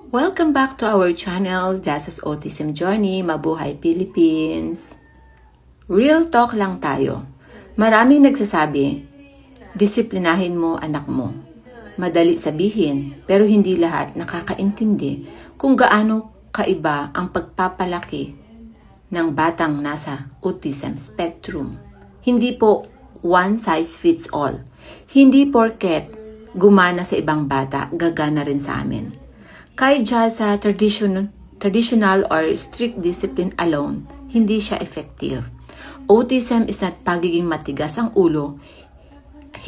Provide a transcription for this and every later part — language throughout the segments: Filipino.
Welcome back to our channel, Jasa's Autism Journey, Mabuhay Philippines. Real talk lang tayo. Maraming nagsasabi, disiplinahin mo anak mo. Madali sabihin, pero hindi lahat nakakaintindi kung gaano kaiba ang pagpapalaki ng batang nasa autism spectrum. Hindi po one size fits all. Hindi porket gumana sa ibang bata, gagana rin sa amin. Kahit sa traditional or strict discipline alone, hindi siya effective. Autism is not pagiging matigas ang ulo,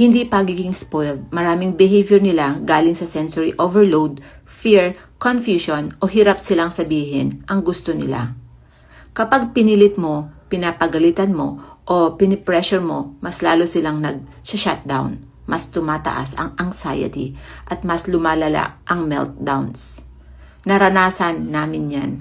hindi pagiging spoiled. Maraming behavior nila galing sa sensory overload, fear, confusion, o hirap silang sabihin ang gusto nila. Kapag pinilit mo, pinapagalitan mo, o pinipressure mo, mas lalo silang nag-shutdown. Mas tumataas ang anxiety at mas lumalala ang meltdowns. Naranasan namin yan.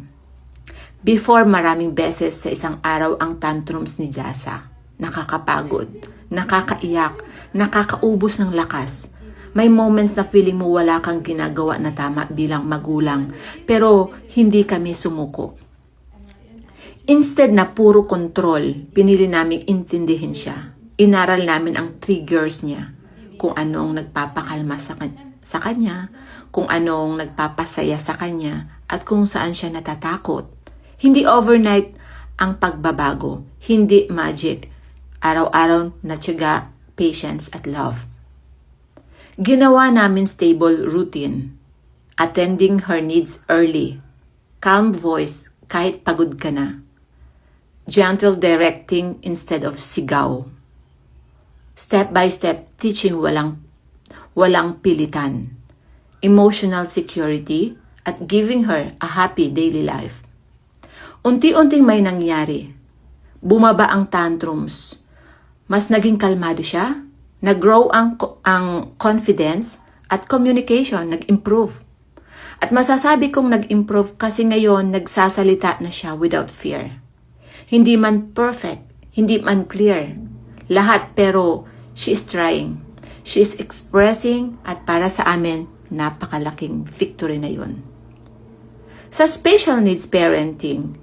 Before, maraming beses sa isang araw ang tantrums ni Jasa. Nakakapagod, nakakaiyak, nakakaubos ng lakas. May moments na feeling mo wala kang ginagawa na tama bilang magulang, pero hindi kami sumuko. Instead na puro control, pinili naming intindihin siya. Inaral namin ang triggers niya. Kung anong nagpapakalma sa kanya, kung anong nagpapasaya sa kanya, at kung saan siya natatakot. Hindi overnight ang pagbabago, hindi magic, araw-araw na tiyaga, patience at love. Ginawa namin stable routine, attending her needs early, calm voice kahit pagod ka na, gentle directing instead of sigaw. Step-by-step teaching walang pilitan, emotional security, at giving her a happy daily life. Unti-unting may nangyari. Bumaba ang tantrums. Mas naging kalmado siya. Nag-grow ang confidence at communication, nag-improve. At masasabi kong nag-improve kasi ngayon nagsasalita na siya without fear. Hindi man perfect, hindi man clear. Lahat, pero she is trying. She is expressing, at para sa amin, napakalaking victory na yun. Sa special needs parenting,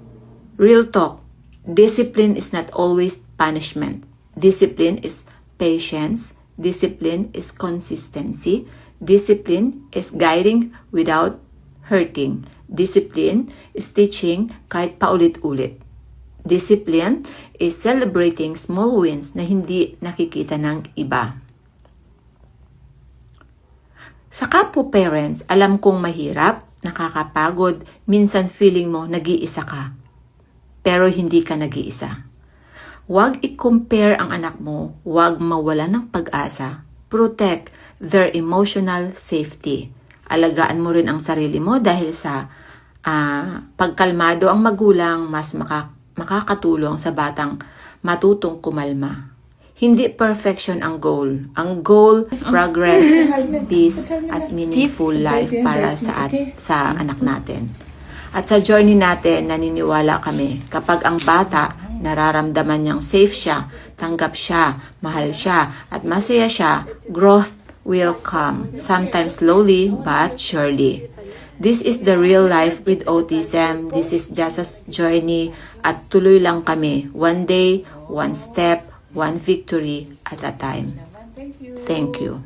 real talk, discipline is not always punishment. Discipline is patience. Discipline is consistency. Discipline is guiding without hurting. Discipline is teaching kahit paulit-ulit. Discipline is celebrating small wins na hindi nakikita ng iba. Sa kapwa parents, alam kong mahirap, nakakapagod, minsan feeling mo nag-iisa ka. Pero hindi ka nag-iisa. Huwag i-compare ang anak mo, huwag mawala ng pag-asa. Protect their emotional safety. Alagaan mo rin ang sarili mo dahil sa pagkalmado ang magulang, mas makakatulong sa batang matutong kumalma. Hindi perfection ang goal. Ang goal, progress, peace, at meaningful life para sa anak natin. At sa journey natin, naniniwala kami, kapag ang bata nararamdaman niyang safe siya, tanggap siya, mahal siya, at masaya siya, growth will come. Sometimes slowly, but surely. This is the real life with autism. This is Jasa's journey, at tuloy lang kami. One day, one step, one victory at a time. Thank you.